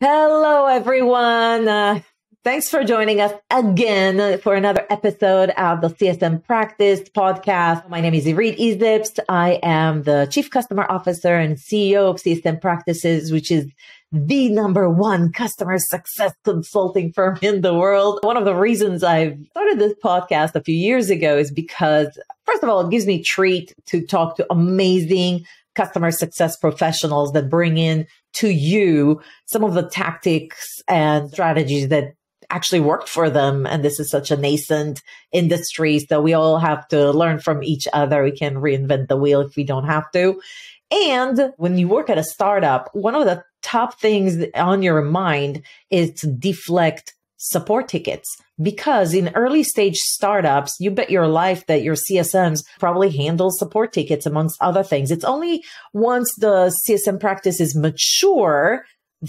Hello, everyone. Thanks for joining us again for another episode of the CSM Practice podcast. My name is Irit Eizips. I am the Chief Customer Officer and CEO of CSM Practices, which is the #1 customer success consulting firm in the world. One of the reasons I've started this podcast a few years ago is because, first of all, it gives me a treat to talk to amazing customer success professionals that bring in to you some of the tactics and strategies that actually worked for them. And this is such a nascent industry. So we all have to learn from each other. We can reinvent the wheel if we don't have to. And when you work at a startup, one of the top things on your mind is to deflect support tickets, because in early stage startups, you bet your life that your CSMs probably handle support tickets amongst other things. It's only once the CSM practice is mature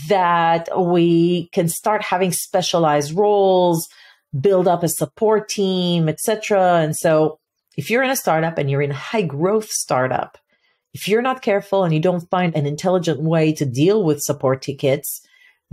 that we can start having specialized roles, build up a support team, etc. And so if you're in a startup and you're in a high growth startup, if you're not careful and you don't find an intelligent way to deal with support tickets,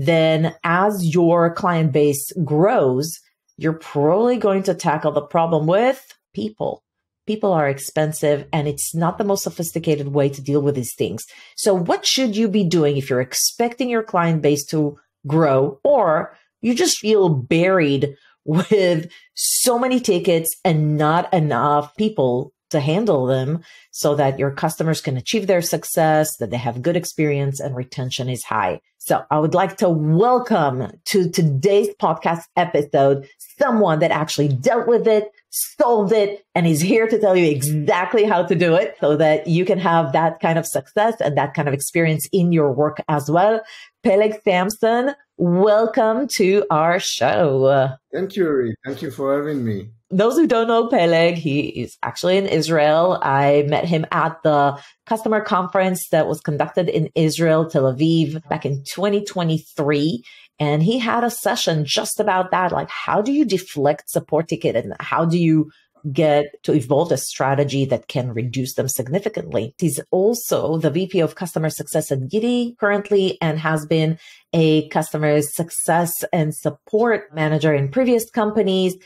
then as your client base grows, you're probably going to tackle the problem with people. People are expensive and it's not the most sophisticated way to deal with these things. So what should you be doing if you're expecting your client base to grow, or you just feel buried with so many tickets and not enough people to handle them so that your customers can achieve their success, that they have good experience and retention is high? So I would like to welcome to today's podcast episode someone that actually dealt with it, solved it, and is here to tell you exactly how to do it so that you can have that kind of success and that kind of experience in your work as well. Peleg Samson, welcome to our show. Thank you, Irit. Thank you for having me. Those who don't know Peleg, he is actually in Israel. I met him at the customer conference that was conducted in Israel, Tel Aviv, back in 2023. And he had a session just about that. Like, how do you deflect support ticket and how do you get to evolve a strategy that can reduce them significantly? He's also the VP of Customer Success at Giddy currently and has been a customer success and support manager in previous companies.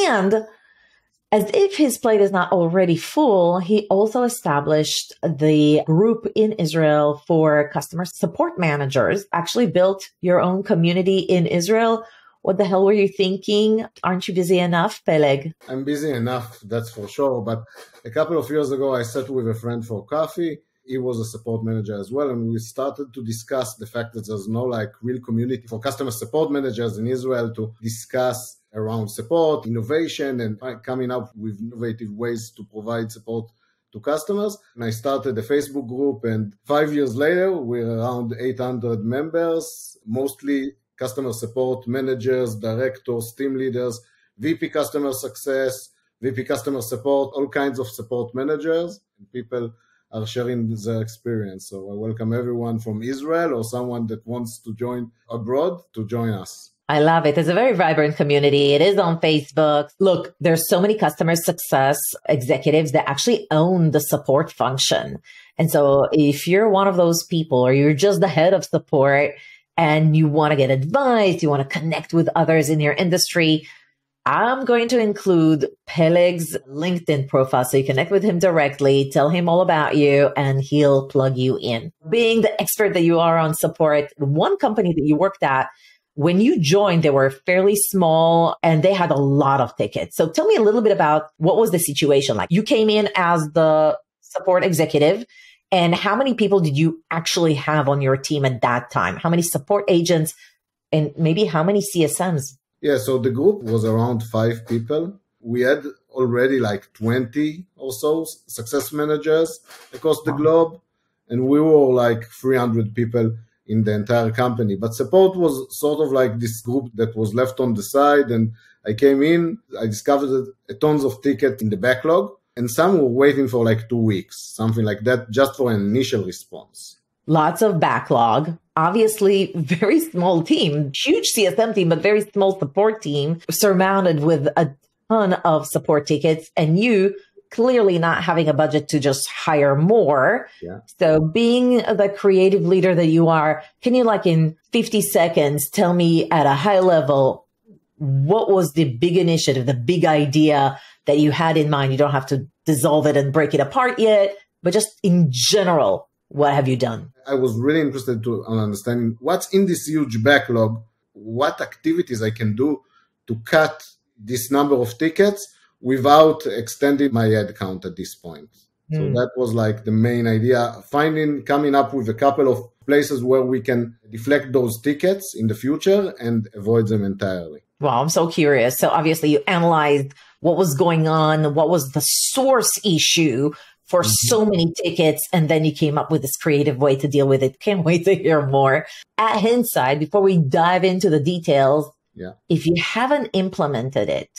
And as if his plate is not already full, he also established the group in Israel for customer support managers, actually built your own community in Israel. What the hell were you thinking? Aren't you busy enough, Peleg? I'm busy enough, that's for sure. But a couple of years ago, I sat with a friend for coffee. He was a support manager as well. And we started to discuss the fact that there's no real community for customer support managers in Israel to discuss around support, innovation, and coming up with innovative ways to provide support to customers. And I started a Facebook group, and 5 years later, we're around 800 members, mostly customer support managers, directors, team leaders, VP customer success, VP customer support, all kinds of support managers. And people are sharing their experience. So I welcome everyone from Israel or someone that wants to join abroad to join us. I love it. It's a very vibrant community. It is on Facebook. Look, there's so many customer success executives that actually own the support function. And so if you're one of those people or you're just the head of support and you want to get advice, you want to connect with others in your industry, I'm going to include Peleg's LinkedIn profile so you connect with him directly, tell him all about you, and he'll plug you in. Being the expert that you are on support, one company that you worked at, when you joined, they were fairly small and they had a lot of tickets. So tell me a little bit about what was the situation like. You came in as the support executive, and how many people did you actually have on your team at that time? How many support agents and maybe how many CSMs? Yeah, so the group was around 5 people. We had already 20 or so success managers across the globe, and we were 300 people in the entire company. But support was sort of this group that was left on the side, and I came in, I discovered tons of tickets in the backlog, and some were waiting for 2 weeks, something like that, just for an initial response. Lots of backlog, obviously very small team, huge CSM team, but very small support team surmounted with a ton of support tickets, and you clearly not having a budget to just hire more. Yeah. So being the creative leader that you are, can you like in 50 seconds tell me at a high level, what was the big initiative, the big idea that you had in mind? You don't have to dissolve it and break it apart yet, but just in general, what have you done? I was really interested on understanding what's in this huge backlog, what activities I can do to cut this number of tickets without extending my headcount at this point. So that was like the main idea, coming up with a couple of places where we can deflect those tickets in the future and avoid them entirely. Wow, I'm so curious. So obviously you analyzed what was going on, what was the source issue for so many tickets, and then you came up with this creative way to deal with it. Can't wait to hear more. At hindsight, before we dive into the details, if you haven't implemented it,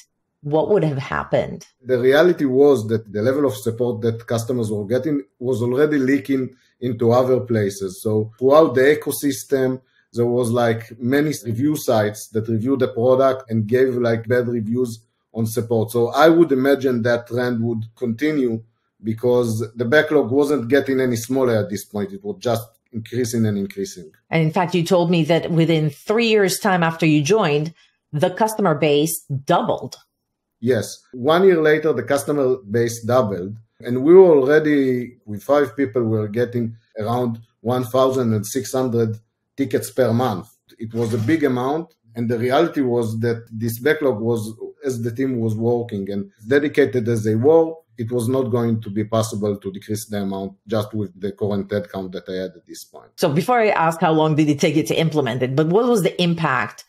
what would have happened? The reality was that the level of support that customers were getting was already leaking into other places. So throughout the ecosystem, there was like many review sites that reviewed the product and gave like bad reviews on support. So I would imagine that trend would continue because the backlog wasn't getting any smaller at this point. It was just increasing and increasing. And in fact, you told me that within 3 years' time after you joined, the customer base doubled. Yes. 1 year later, the customer base doubled. And we were already, with 5 people, we were getting around 1,600 tickets per month. It was a big amount. And the reality was that this backlog was, as the team was working and dedicated as they were, it was not going to be possible to decrease the amount just with the current headcount that I had at this point. So before I ask how long did it take you to implement it, but what was the impact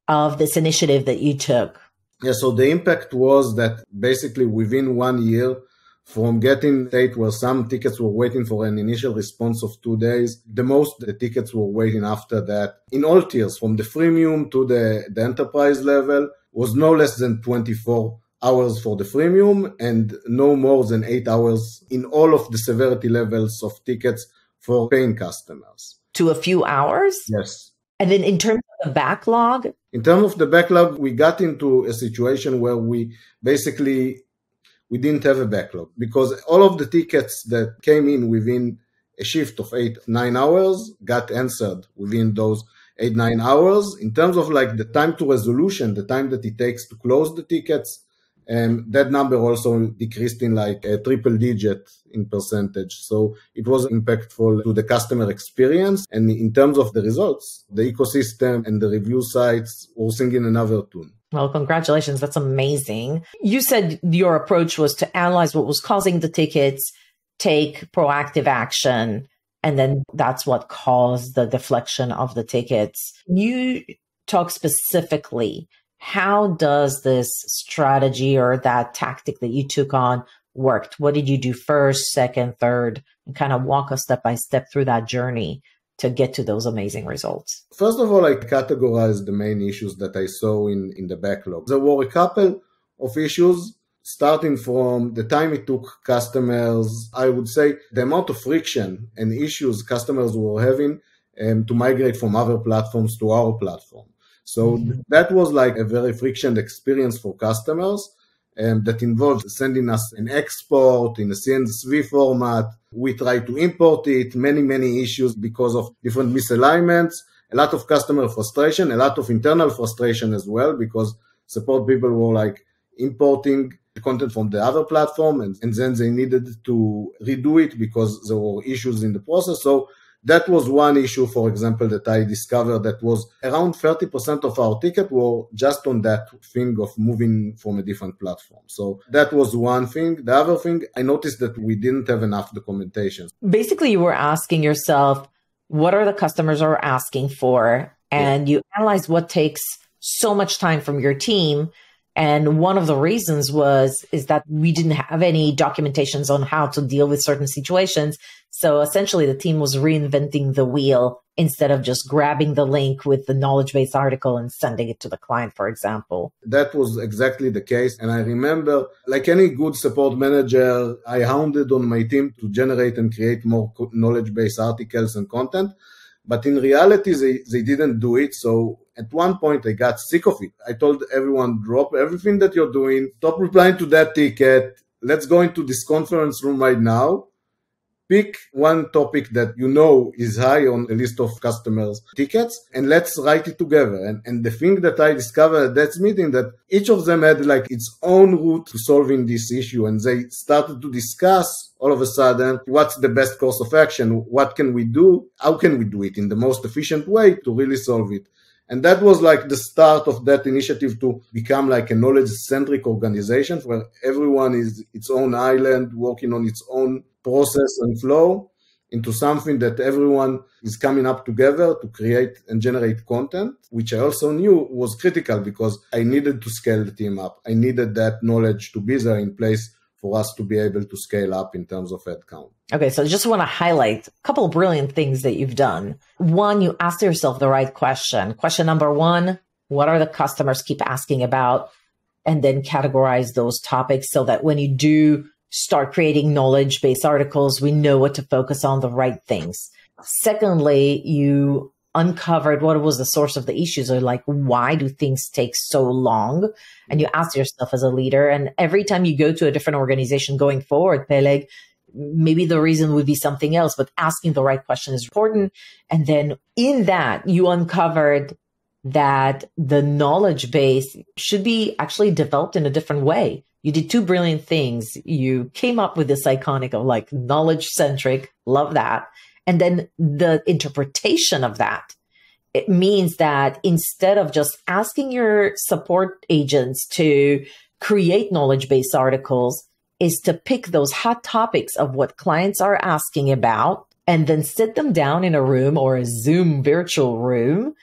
of this initiative that you took? Yeah, so the impact was that basically within 1 year, from getting a state where some tickets were waiting for an initial response of 2 days, the tickets were waiting after that. In all tiers, from the freemium to the enterprise level, was no less than 24 hours for the freemium and no more than 8 hours in all of the severity levels of tickets for paying customers. To a few hours? Yes. And then in terms of the backlog? In terms of the backlog, we got into a situation where we didn't have a backlog because all of the tickets that came in within a shift of 8-9 hours got answered within those 8-9 hours. In terms of like the time to resolution, the time that it takes to close the tickets, that number also decreased in like a triple digit in percentage. So it was impactful to the customer experience. And in terms of the results, the ecosystem and the review sites were singing another tune. Well, congratulations. That's amazing. You said your approach was to analyze what was causing the tickets, take proactive action, and then that's what caused the deflection of the tickets. You talk specifically, how does this strategy or that tactic that you took on worked? What did you do first, second, third, and kind of walk us step by step through that journey to get to those amazing results? First of all, I categorized the main issues that I saw in the backlog. There were a couple of issues, starting from the time it took customers, I would say the amount of friction and issues customers were having to migrate from other platforms to our platform. So that was like a very friction experience for customers that involved sending us an export in a CSV format. We tried to import it, many issues because of different misalignments, a lot of customer frustration, a lot of internal frustration as well, because support people were like importing the content from the other platform and then they needed to redo it because there were issues in the process. So that was one issue, for example, that I discovered that was around 30% of our ticket were just on that thing of moving from a different platform. So that was one thing. The other thing, I noticed that we didn't have enough documentation. Basically, you were asking yourself, what are the customers are asking for? And you analyze what takes so much time from your team. And one of the reasons is that we didn't have any documentations on how to deal with certain situations. So essentially the team was reinventing the wheel instead of just grabbing the link with the knowledge base article and sending it to the client, for example. That was exactly the case. And I remember, like any good support manager, I hounded on my team to generate and create more knowledge base articles and content. But in reality, they didn't do it. So at one point, I got sick of it. I told everyone, drop everything that you're doing, stop replying to that ticket, let's go into this conference room right now. Pick one topic that you know is high on the list of customers' tickets, and let's write it together. And the thing that I discovered at that meeting, that each of them had like its own route to solving this issue, and they started to discuss all of a sudden what's the best course of action, what can we do, how can we do it in the most efficient way to really solve it. And that was like the start of that initiative to become like a knowledge-centric organization where everyone is its own island, working on its own process and flow, into something that everyone is coming up together to create and generate content, which I also knew was critical because I needed to scale the team up. I needed that knowledge to be there in place for us to be able to scale up in terms of headcount. Okay, so I just want to highlight a couple of brilliant things that you've done. One, you asked yourself the right question. Question number one, what are the customers keep asking about? And then categorize those topics so that when you do start creating knowledge-based articles, we know what to focus on, the right things. Secondly, you uncovered what was the source of the issues, or like, why do things take so long? And you ask yourself as a leader, and every time you go to a different organization going forward, Peleg, maybe the reason would be something else, but asking the right question is important. And then in that, you uncovered that the knowledge base should be actually developed in a different way. You did two brilliant things. You came up with this iconic of like knowledge-centric, love that. And then the interpretation of that, it means that instead of just asking your support agents to create knowledge-based articles, is to pick those hot topics of what clients are asking about and then sit them down in a room or a Zoom virtual room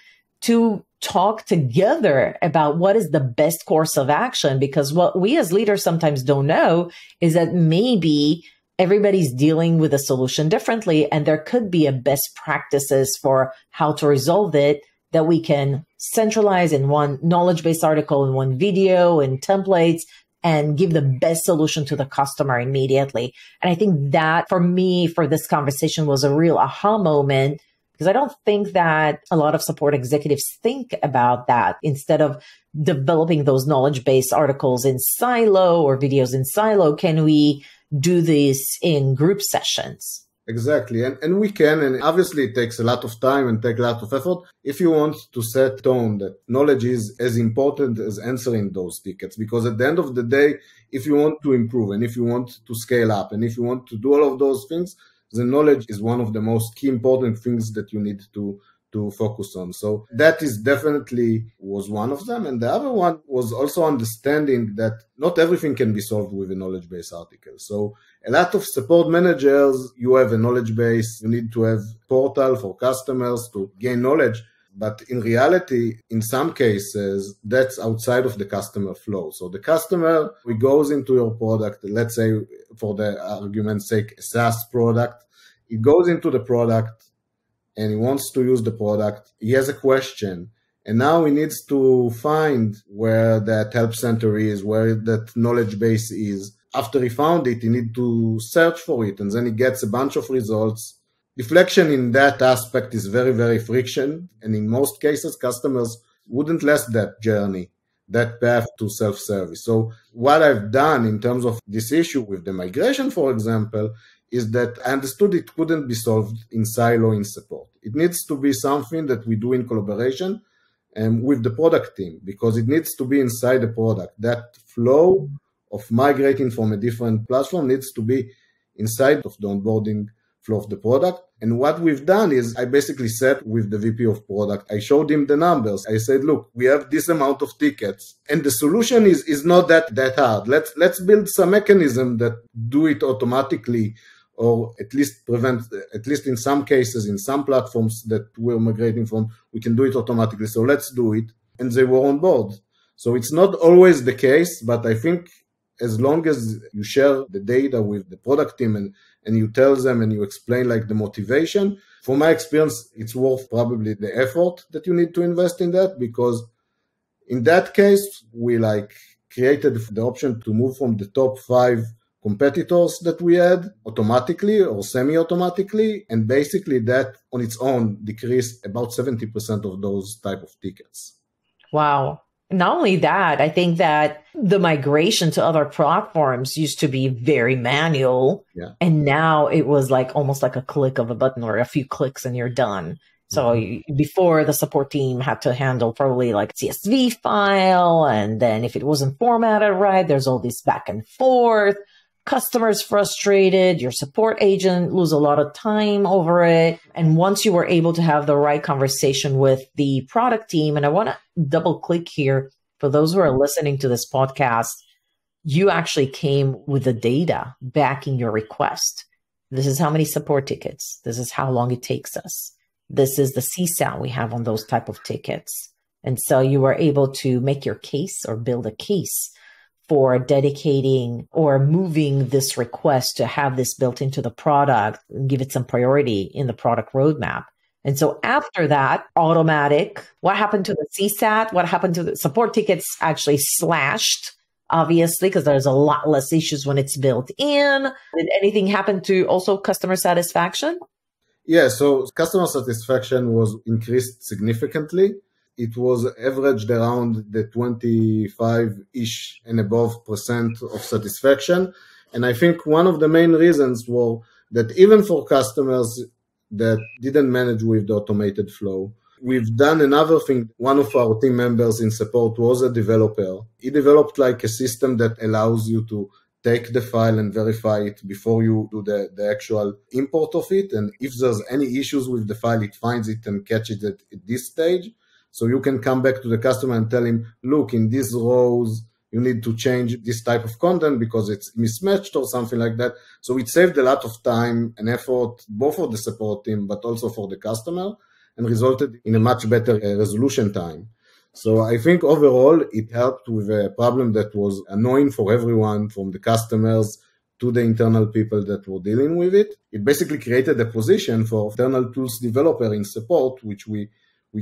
to talk together about what is the best course of action. Because what we as leaders sometimes don't know is that maybe everybody's dealing with a solution differently, and there could be a best practices for how to resolve it that we can centralize in one knowledge-based article, in one video, in templates, and give the best solution to the customer immediately. And I think that for me, for this conversation was a real aha moment, because I don't think that a lot of support executives think about that. Instead of developing those knowledge-based articles in silo or videos in silo, can we do this in group sessions? Exactly. And we can, and obviously it takes a lot of time and take a lot of effort if you want to set tone that knowledge is as important as answering those tickets. Because at the end of the day, if you want to improve and if you want to scale up and if you want to do all of those things, the knowledge is one of the most key important things that you need to focus on. So that is definitely was one of them. And the other one was also understanding that not everything can be solved with a knowledge-based article. So a lot of support managers, you have a knowledge base, you need to have portal for customers to gain knowledge. But in reality, in some cases, that's outside of the customer flow. So the customer, he goes into your product, let's say for the argument's sake, a SaaS product, he goes into the product and he wants to use the product. He has a question, and now he needs to find where that help center is, where that knowledge base is. After he found it, he needs to search for it, and then he gets a bunch of results. Deflection in that aspect is very, very friction, and in most cases, customers wouldn't last that journey, that path to self-service. So what I've done in terms of this issue with the migration, for example, is that I understood it couldn't be solved in silo in support. It needs to be something that we do in collaboration and with the product team, because it needs to be inside the product. That flow of migrating from a different platform needs to be inside of the onboarding flow of the product. And what we've done is I basically sat with the VP of product. I showed him the numbers. I said, look, we have this amount of tickets and the solution is not that hard. Let's build some mechanism that do it automatically, or at least prevent, at least in some cases, in some platforms that we're migrating from, we can do it automatically. So let's do it. And they were on board. So it's not always the case, but I think as long as you share the data with the product team and you tell them and you explain like the motivation, from my experience, it's worth probably the effort that you need to invest in that, because in that case, we like created the option to move from the top 5 competitors that we had automatically or semi-automatically, and basically that on its own decreased about 70% of those type of tickets. Wow. Not only that, I think that the migration to other platforms used to be very manual. Yeah. And now it was like almost like a click of a button or a few clicks and you're done. So before, the support team had to handle probably like CSV file. And then if it wasn't formatted right, there's all this back and forth. Customers frustrated, your support agent lose a lot of time over it. And once you were able to have the right conversation with the product team, and I want to double click here for those who are listening to this podcast, you actually came with the data backing your request. This is how many support tickets. This is how long it takes us. This is the CSAT we have on those type of tickets. And so you were able to make your case or build a case for dedicating or moving this request to have this built into the product and give it some priority in the product roadmap. And so after that, automatic, what happened to the CSAT? What happened to the support tickets actually slashed, obviously, because there's a lot less issues when it's built in. Did anything happen to also customer satisfaction? Yeah, so customer satisfaction was increased significantly. It was averaged around the 25-ish and above % of satisfaction. And I think one of the main reasons were that even for customers that didn't manage with the automated flow, we've done another thing. One of our team members in support was a developer. He developed like a system that allows you to take the file and verify it before you do the actual import of it. And if there's any issues with the file, it finds it and catches it at this stage. So you can come back to the customer and tell him, look, in these rows, you need to change this type of content because it's mismatched or something like that. So it saved a lot of time and effort, both for the support team, but also for the customer, and resulted in a much better resolution time. So I think overall, it helped with a problem that was annoying for everyone, from the customers to the internal people that were dealing with it. It basically created a position for internal tools developer in support, which we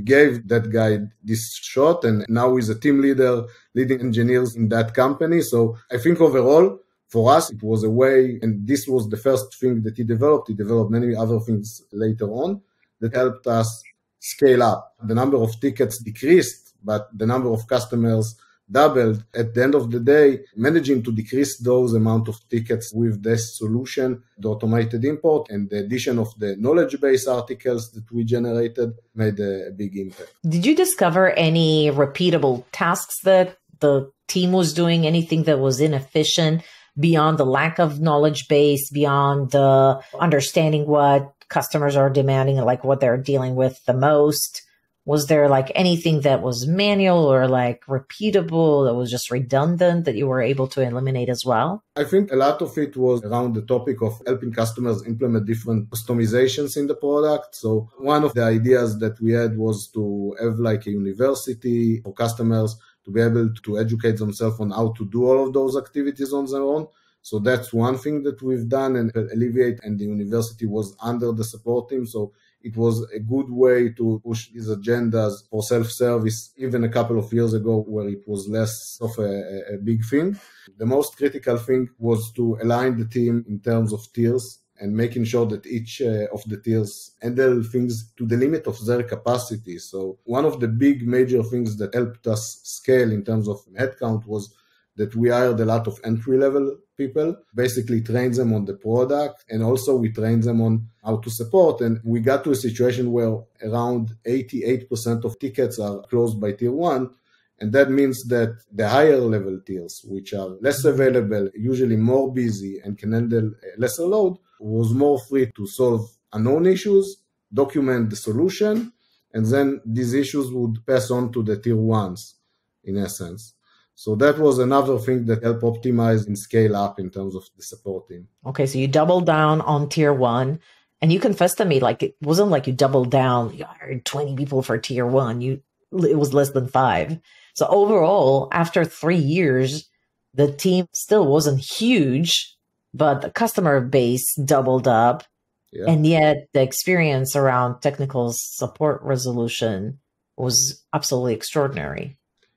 gave that guy this shot, and now he's a team leader leading engineers in that company. So I think overall, for us, it was a way, and this was the first thing that he developed. He developed many other things later on that helped us scale up. The number of tickets decreased, but the number of customers doubled. At the end of the day, managing to decrease those amount of tickets with this solution, the automated import, and the addition of the knowledge base articles that we generated made a big impact. Did you discover any repeatable tasks that the team was doing, anything that was inefficient beyond the lack of knowledge base, beyond the understanding what customers are demanding, like what they're dealing with the most? Was there like anything that was manual or like repeatable that was just redundant that you were able to eliminate as well? I think a lot of it was around the topic of helping customers implement different customizations in the product. So one of the ideas that we had was to have like a university for customers to be able to educate themselves on how to do all of those activities on their own. So that's one thing that we've done and alleviate, and the university was under the support team. So it was a good way to push these agendas for self-service even a couple of years ago, where it was less of a big thing. The most critical thing was to align the team in terms of tiers and making sure that each of the tiers handle things to the limit of their capacity. So one of the big major things that helped us scale in terms of headcount was that we hired a lot of entry-level people, basically trained them on the product, and also we trained them on how to support. And we got to a situation where around 88% of tickets are closed by tier 1. And that means that the higher level tiers, which are less available, usually more busy, and can handle lesser load, was more free to solve unknown issues, document the solution, and then these issues would pass on to the tier 1s, in essence. So that was another thing that helped optimize and scale up in terms of the support team. Okay, so you doubled down on tier 1, and you confessed to me, like, it wasn't like you doubled down, you hired 20 people for tier 1, it was less than 5. So overall, after 3 years, the team still wasn't huge, but the customer base doubled up. Yeah. And yet the experience around technical support resolution was absolutely extraordinary.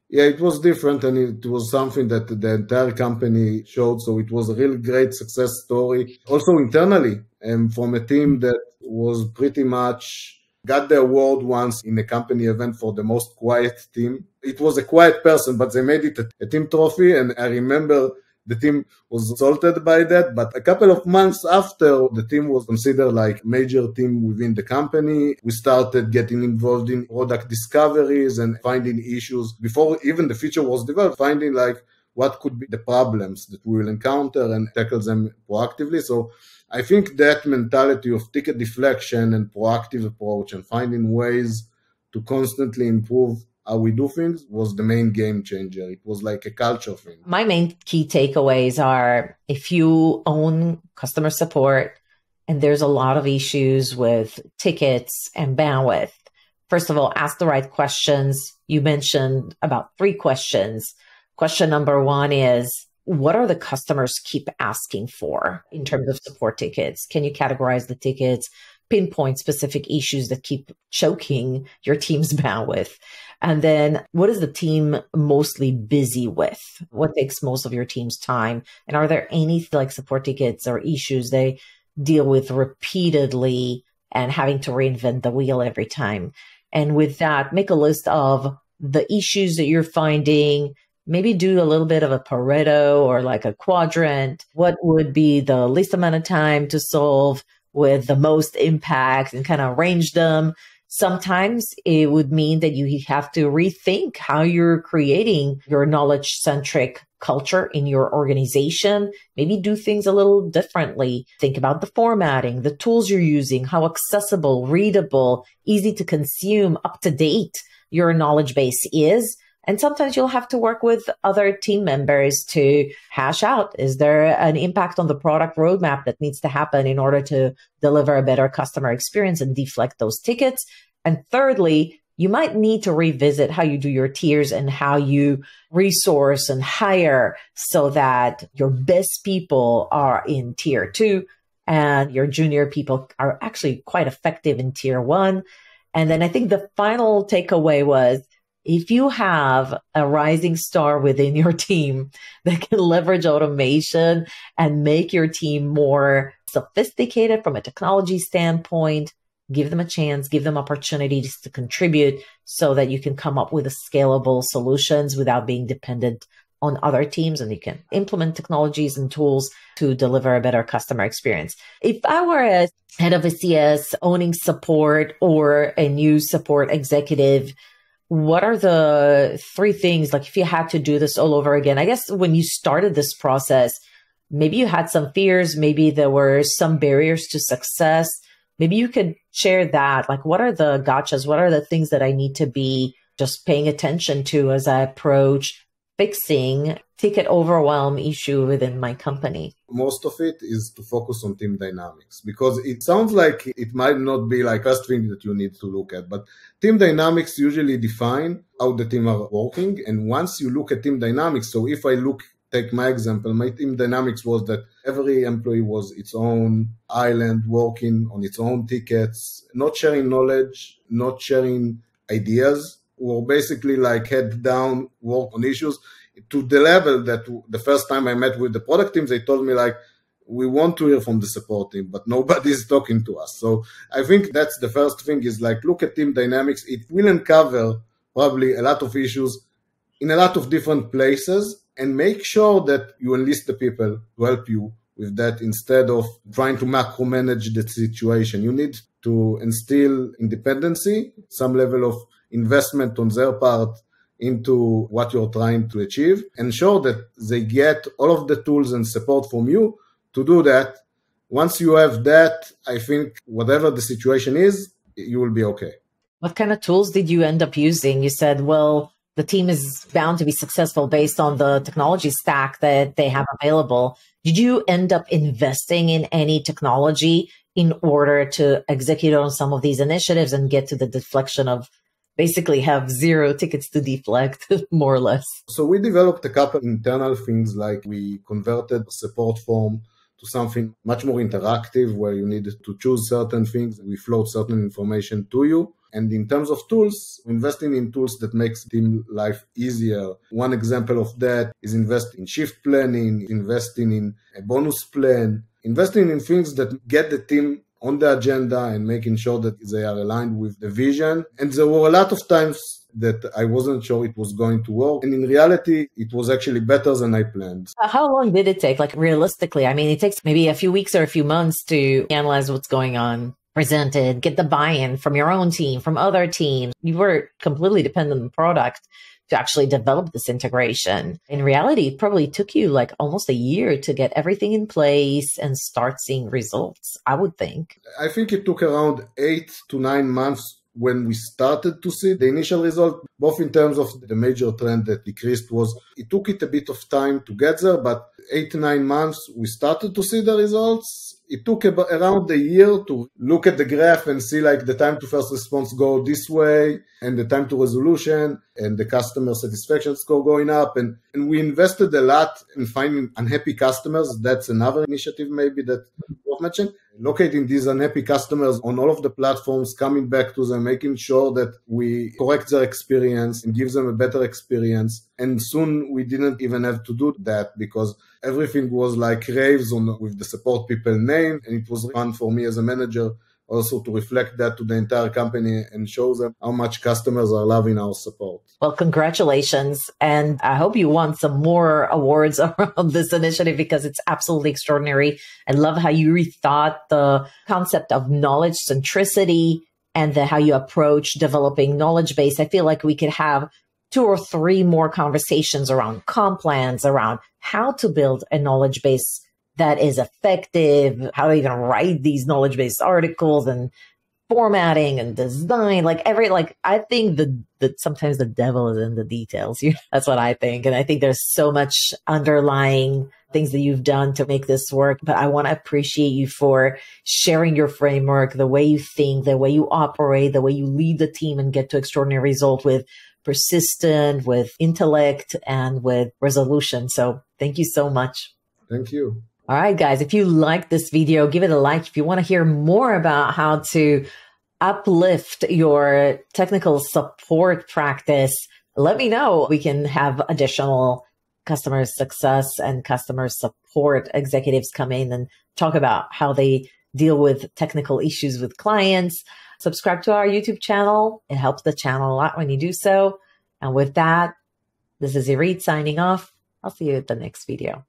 Yeah, it was different, and it was something that the entire company showed. So it was a really great success story. Also internally, and from a team that was pretty much got the award once in a company event for the most quiet team. It was a quiet person, but they made it a team trophy. And I remember the team was assaulted by that. But a couple of months after, the team was considered like major team within the company. We started getting involved in product discoveries and finding issues before even the feature was developed, finding like what could be the problems that we will encounter and tackle them proactively. So I think that mentality of ticket deflection and proactive approach and finding ways to constantly improve how we do things was the main game changer. It was like a culture thing. My main key takeaways are if you own customer support and there's a lot of issues with tickets and bandwidth, first of all, ask the right questions. You mentioned about 3 questions. Question number 1 is, what are the customers keep asking for in terms of support tickets? Can you categorize the tickets, pinpoint specific issues that keep choking your team's bandwidth? And then what is the team mostly busy with? What takes most of your team's time? And are there any like support tickets or issues they deal with repeatedly and having to reinvent the wheel every time? And with that, make a list of the issues that you're finding. Maybe do a little bit of a Pareto or like a quadrant. What would be the least amount of time to solve with the most impact, and kind of range them. Sometimes it would mean that you have to rethink how you're creating your knowledge-centric culture in your organization. Maybe do things a little differently. Think about the formatting, the tools you're using, how accessible, readable, easy to consume, up to date your knowledge base is. And sometimes you'll have to work with other team members to hash out, is there an impact on the product roadmap that needs to happen in order to deliver a better customer experience and deflect those tickets? And thirdly, you might need to revisit how you do your tiers and how you resource and hire so that your best people are in tier 2 and your junior people are actually quite effective in tier 1. And then I think the final takeaway was, if you have a rising star within your team that can leverage automation and make your team more sophisticated from a technology standpoint, give them a chance, give them opportunities to contribute so that you can come up with scalable solutions without being dependent on other teams, and you can implement technologies and tools to deliver a better customer experience. If I were a head of a CS owning support or a new support executive, what are the 3 things, like if you had to do this all over again? I guess when you started this process, maybe you had some fears, maybe there were some barriers to success. Maybe you could share that. Like, what are the gotchas? What are the things that I need to be just paying attention to as I approach fixing ticket overwhelm issue within my company? Most of it is to focus on team dynamics, because it sounds like it might not be like first thing that you need to look at, but team dynamics usually define how the team are working. And once you look at team dynamics, so if I take my example, my team dynamics was that every employee was its own island, working on its own tickets, not sharing knowledge, not sharing ideas, or basically like head down, work on issues, to the level that the first time I met with the product teams, they told me like, we want to hear from the support team, but nobody's talking to us. So I think that's the first thing, is like, look at team dynamics. It will uncover probably a lot of issues in a lot of different places, and make sure that you enlist the people to help you with that instead of trying to macromanage the situation. You need to instill independency, some level of investment on their part into what you're trying to achieve. Ensure that they get all of the tools and support from you to do that. Once you have that, I think whatever the situation is, you will be okay. What kind of tools did you end up using? You said, well, the team is bound to be successful based on the technology stack that they have available. Did you end up investing in any technology in order to execute on some of these initiatives and get to the deflection of basically have 0 tickets to deflect, more or less? So we developed a couple internal things, like we converted support form to something much more interactive where you needed to choose certain things. We float certain information to you. And in terms of tools, investing in tools that makes team life easier. One example of that is investing in shift planning, investing in a bonus plan, investing in things that get the team on the agenda and making sure that they are aligned with the vision. And there were a lot of times that I wasn't sure it was going to work. And in reality, it was actually better than I planned. How long did it take? Like realistically, I mean, it takes maybe a few weeks or a few months to analyze what's going on, present it, get the buy-in from your own team, from other teams. You were completely dependent on the product to actually develop this integration. In reality, it probably took you like almost a year to get everything in place and start seeing results, I would think. I think it took around 8 to 9 months when we started to see the initial result, both in terms of the major trend that decreased was, it took it a bit of time to get there, but 8 to 9 months, we started to see the results. It took around a year to look at the graph and see like the time to first response go this way and the time to resolution and the customer satisfaction score going up. And we invested a lot in finding unhappy customers. That's another initiative maybe that was mentioned. Locating these unhappy customers on all of the platforms, coming back to them, making sure that we correct their experience and give them a better experience. And soon we didn't even have to do that because everything was like raves with the support people name. And it was fun for me as a manager also to reflect that to the entire company and show them how much customers are loving our support. Well, congratulations. And I hope you won some more awards around this initiative because it's absolutely extraordinary. I love how you rethought the concept of knowledge centricity and how you approach developing knowledge base. I feel like we could have 2 or 3 more conversations around comp plans, around how to build a knowledge base that is effective, how to even write these knowledge-based articles and formatting and design, I think that sometimes the devil is in the details. That's what I think. And I think there's so much underlying things that you've done to make this work. But I want to appreciate you for sharing your framework, the way you think, the way you operate, the way you lead the team and get to extraordinary results with persistence, with intellect, and with resolution. So thank you so much. Thank you. All right, guys, if you like this video, give it a like. If you want to hear more about how to uplift your technical support practice, let me know. We can have additional customer success and customer support executives come in and talk about how they deal with technical issues with clients. Subscribe to our YouTube channel. It helps the channel a lot when you do so. And with that, this is Irit signing off. I'll see you at the next video.